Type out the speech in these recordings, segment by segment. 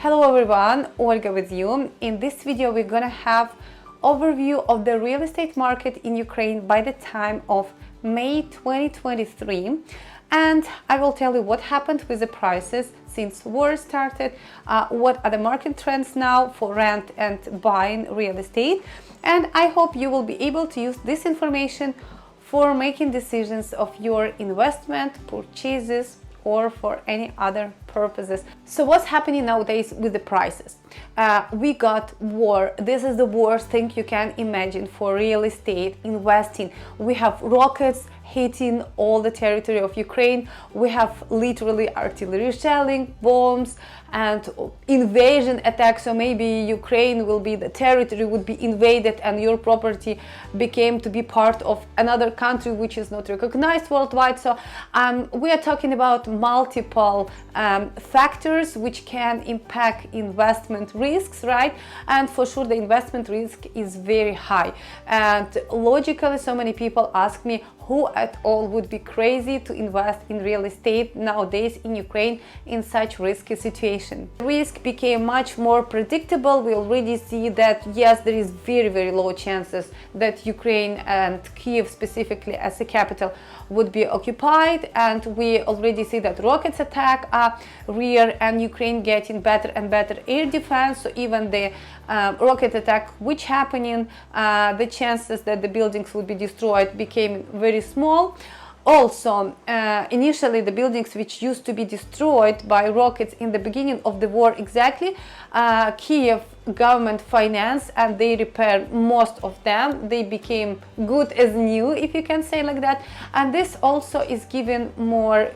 Hello everyone, Olga with you. In this video we're gonna have overview of the real estate market in Ukraine by the time of May 2023, and I will tell you what happened with the prices since war started, what are the market trends now for rent and buying real estate, and I hope you will be able to use this information for making decisions of your investment, purchases, or for any other purposes. So what's happening nowadays with the prices? We got war. This is the worst thing you can imagine for real estate investing. We have rockets hitting all the territory of Ukraine. We have literally artillery shelling, bombs, and invasion attacks. So maybe Ukraine will be, the territory would be invaded and your property became to be part of another country which is not recognized worldwide. So we are talking about multiple factors which can impact investment risks, right? And for sure the investment risk is very high. And logically, so many people ask me, who at all would be crazy to invest in real estate nowadays in Ukraine in such risky situation? Risk became much more predictable. We already see that yes, there is very low chances that Ukraine and Kyiv specifically as a capital would be occupied, and we already see that rockets attack are rare and Ukraine getting better and better air defense. So even the rocket attack which happening, the chances that the buildings would be destroyed became very small. Also, initially the buildings which used to be destroyed by rockets in the beginning of the war exactly, Kyiv government financed and they repaired most of them. They became good as new, if you can say like that. And this also is giving more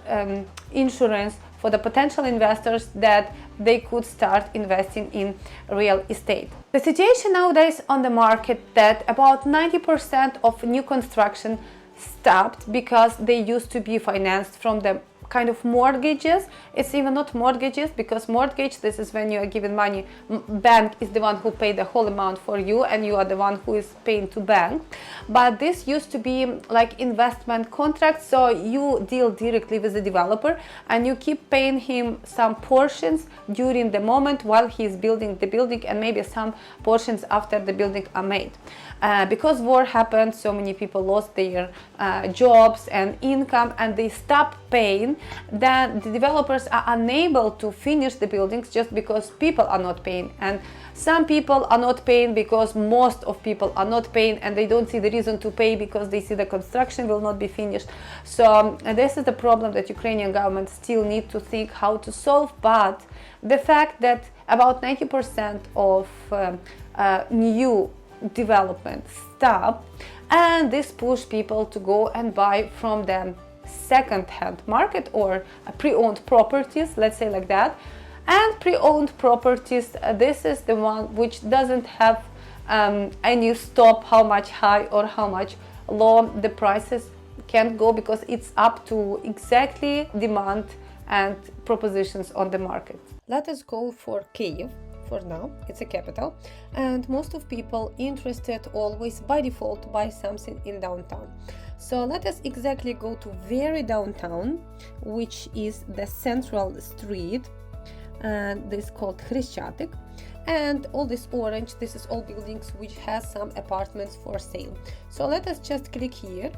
insurance for the potential investors that they could start investing in real estate. The situation nowadays on the market that about 90% of new construction stopped because they used to be financed from the kind of mortgages. It's even not mortgages, because mortgage, this is when you are given money, bank is the one who pay the whole amount for you and you are the one who is paying to bank. But this used to be like investment contracts, so you deal directly with the developer and you keep paying him some portions during the moment while he is building the building, and maybe some portions after the building are made. Because war happened, so many people lost their jobs and income and they stopped paying. Then the developers are unable to finish the buildings just because people are not paying, and some people are not paying because most of people are not paying and they don't see the reason to pay because they see the construction will not be finished. So this is the problem that Ukrainian government still need to think how to solve. But the fact that about 90% of new development stop, and this push people to go and buy from them second-hand market or pre-owned properties, let's say like that. And pre-owned properties, this is the one which doesn't have any stop how much high or how much low the prices can go, because it's up to exactly demand and propositions on the market. Let us go for Kyiv. For now, it's a capital, and most of people interested always by default buy something in downtown. So let us exactly go to very downtown, which is the central street, and this is called Hryshchatyk. And all this orange, this is all buildings which has some apartments for sale. So let us just click here.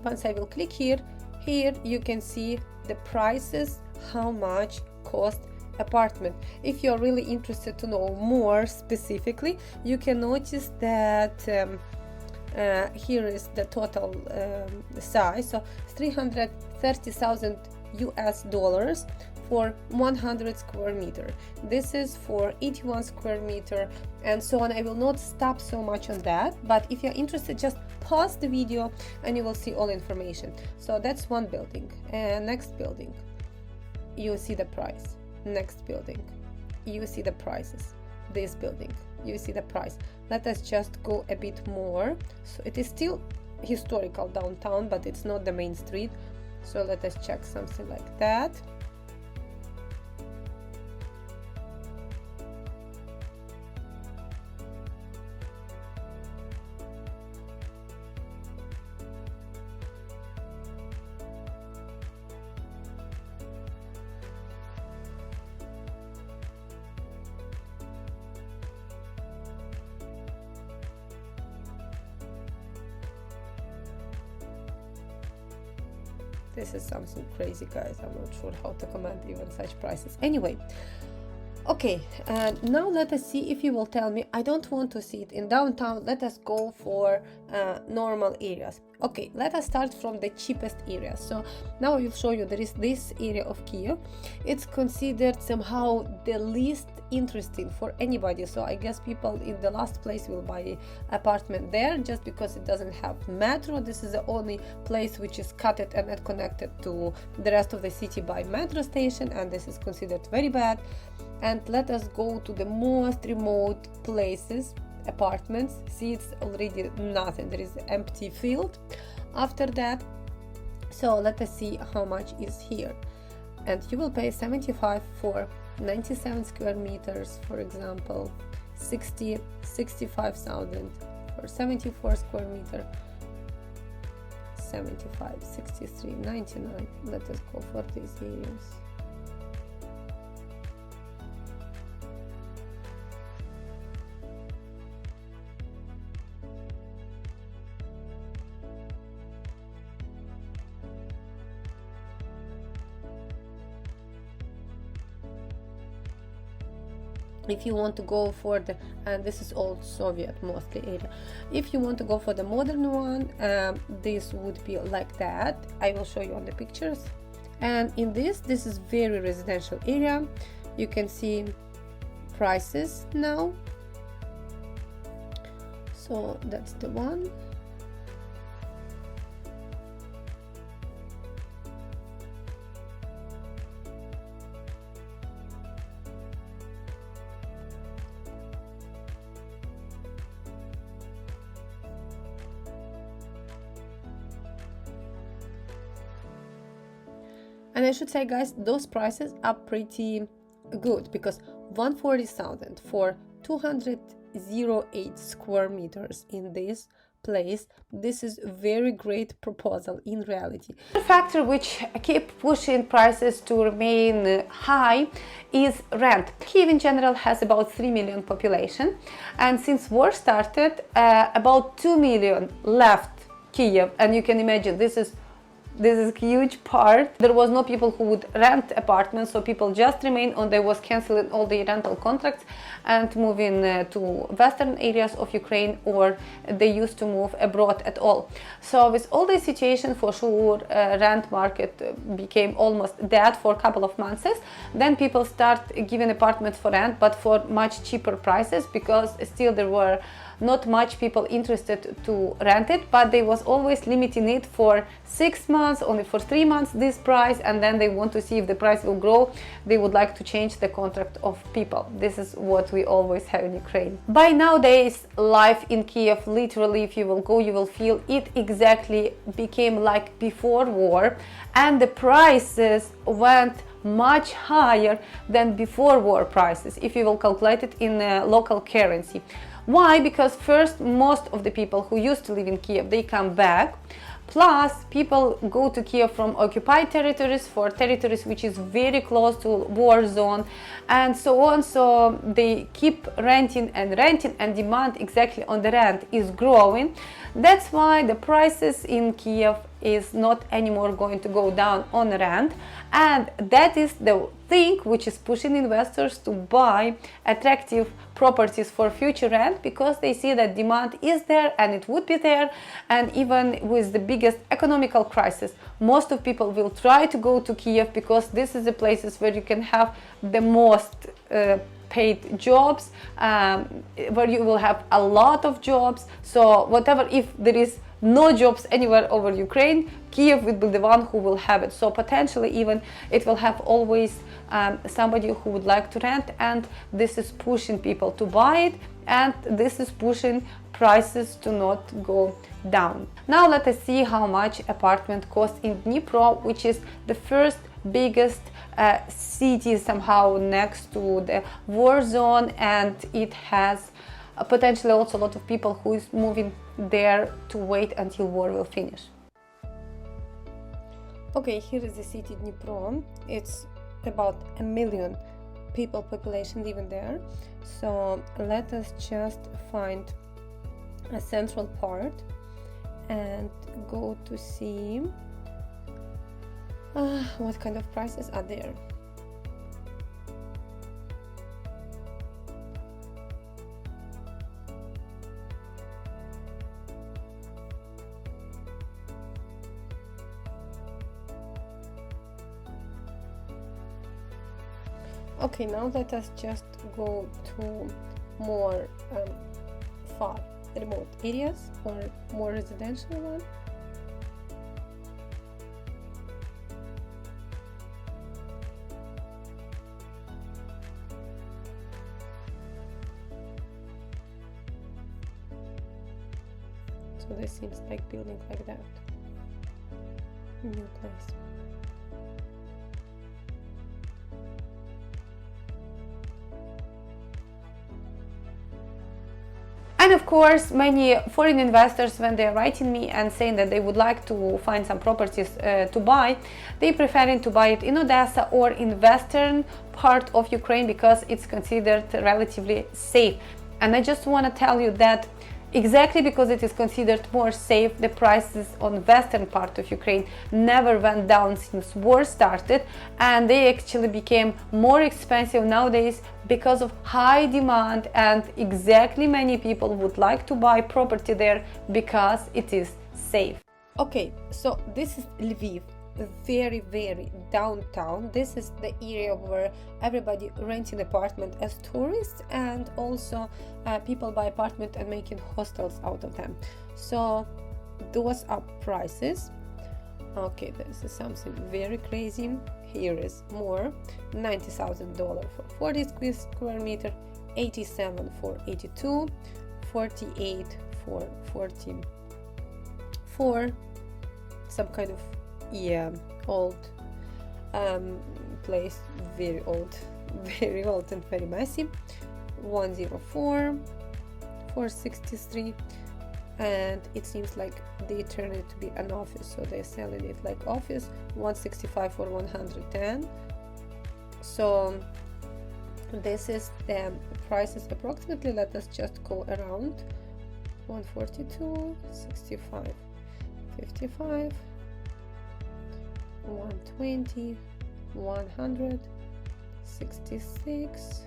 Once I will click here you can see the prices, how much cost apartment. If you're really interested to know more specifically, you can notice that here is the total size, so $330,000 US for 100 square meter. This is for 81 square meter and so on. I will not stop so much on that, but if you're interested, just pause the video and you will see all information. So that's one building, and next building you see the price. Next building, you see the prices. This building, you see the price. Let us just go a bit more. So it is still historical downtown, but it's not the main street. So let us check something like that. This is something crazy, guys. I'm not sure how to comment even such prices. Anyway, okay, now let us see if you will tell me. I don't want to see it in downtown. Let us go for normal areas. Okay, let us start from the cheapest area. So now I will show you there is this area of Kyiv. It's considered somehow the least interesting for anybody. So I guess people in the last place will buy apartment there just because it doesn't have metro. This is the only place which is cut and not connected to the rest of the city by metro station, and this is considered very bad. And let us go to the most remote places, apartments. See, it's already nothing. There is an empty field after that. So let us see how much is here. And you will pay 75 for 97 square meters, for example, 65,000 for 74 square meter, 75, 63, 99. Let us go for these areas. If you want to go for the, and this is all Soviet mostly area, if you want to go for the modern one, this would be like that. I will show you on the pictures. And in this is very residential area. You can see prices now. So that's the one. And I should say, guys, those prices are pretty good because 140,000 for 208 square meters in this place. This is very great proposal in reality. The factor which keep pushing prices to remain high is rent. Kyiv in general has about 3 million population, and since war started, about 2 million left Kyiv, and you can imagine this is a huge part. There was no people who would rent apartments, so people just remained on. They was canceling all the rental contracts and moving to western areas of Ukraine, or they used to move abroad at all. So with all this situation, for sure, rent market became almost dead for a couple of months. Then people start giving apartments for rent, but for much cheaper prices, because still there were not much people interested to rent it, but they was always limiting it for 6 months, only for 3 months this price, and then they want to see if the price will grow. They would like to change the contract of people. This is what we always have in Ukraine. By nowadays, life in Kyiv, literally, if you will go, you will feel it exactly became like before war, and the prices went much higher than before war prices, if you will calculate it in local currency. Why? Because first, most of the people who used to live in Kyiv, they come back. Plus, people go to Kyiv from occupied territories, for territories which is very close to war zone, and so on. So they keep renting, and demand exactly on the rent is growing. That's why the prices in Kyiv is not anymore going to go down on rent, and that is the thing which is pushing investors to buy attractive properties for future rent, because they see that demand is there and it would be there. And even with the biggest economical crisis, most of people will try to go to Kyiv, because this is the places where you can have the most paid jobs, where you will have a lot of jobs. So whatever, if there is no jobs anywhere over Ukraine, Kyiv will be the one who will have it. So potentially even it will have always somebody who would like to rent, and this is pushing people to buy it, and this is pushing prices to not go down. Now let us see how much apartment costs in Dnipro, which is the first biggest city somehow next to the war zone, and it has potentially also a lot of people who is moving there to wait until war will finish. Okay, here is the city Dnipro. It's about 1 million people population living there. So let us just find a central part and go to see What kind of prices are there? Okay, now let us just go to more far remote areas or more residential one. So this seems like building like that. New place. And of course, many foreign investors, when they're writing me and saying that they would like to find some properties to buy, they preferring to buy it in Odessa or in western part of Ukraine because it's considered relatively safe. And I just want to tell you that exactly because it is considered more safe, the prices on western part of Ukraine never went down since war started, and they actually became more expensive nowadays because of high demand, and exactly many people would like to buy property there because it is safe. Okay, so this is Lviv, very downtown. This is the area where everybody renting apartment as tourists, and also people buy apartment and making hostels out of them. So those are prices. Okay, this is something very crazy. Here is more. $90,000 for 40 square meter, 87 for 82, 48 for 44. Some kind of old place, very old and very messy. 104 for 63, and it seems like they turn it to be an office, so they're selling it like office. 165 for 110. So this is the prices approximately. Let us just go around. 142, 65, 55, 120, 100, 66,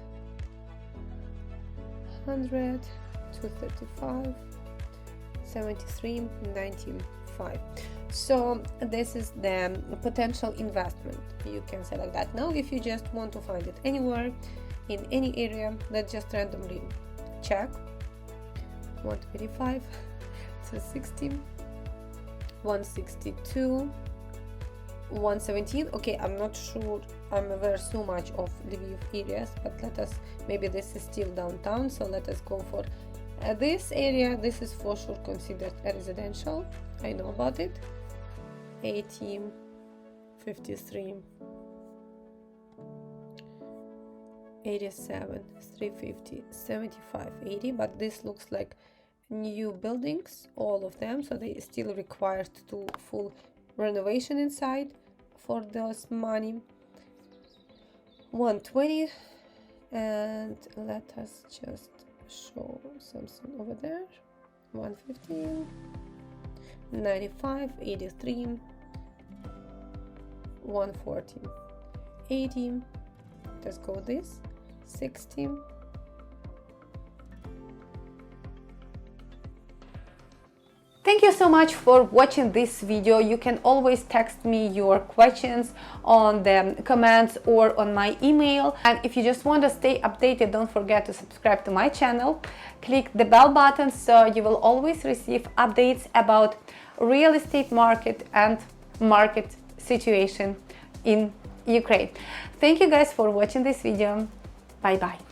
100, 235, 73, 95. So this is the potential investment, you can say like that. Now if you just want to find it anywhere in any area, let's just randomly check. 125, 260, 162, 117. Okay, I'm not sure, I'm aware so much of Lviv areas, but let us, maybe this is still downtown, so let us go for this area. This is for sure considered a residential, I know about it. 80, 53, 87, 350, 75, 80, but this looks like new buildings, all of them, so they still required to do full renovation inside for those money. 120, and let us just show something over there. 115, 95, 83, 140, 80, let's go this, 60, Thank you so much for watching this video. You can always text me your questions on the comments or on my email. And if you just want to stay updated, don't forget to subscribe to my channel. Click the bell button so you will always receive updates about real estate market and market situation in Ukraine. Thank you guys for watching this video. Bye bye.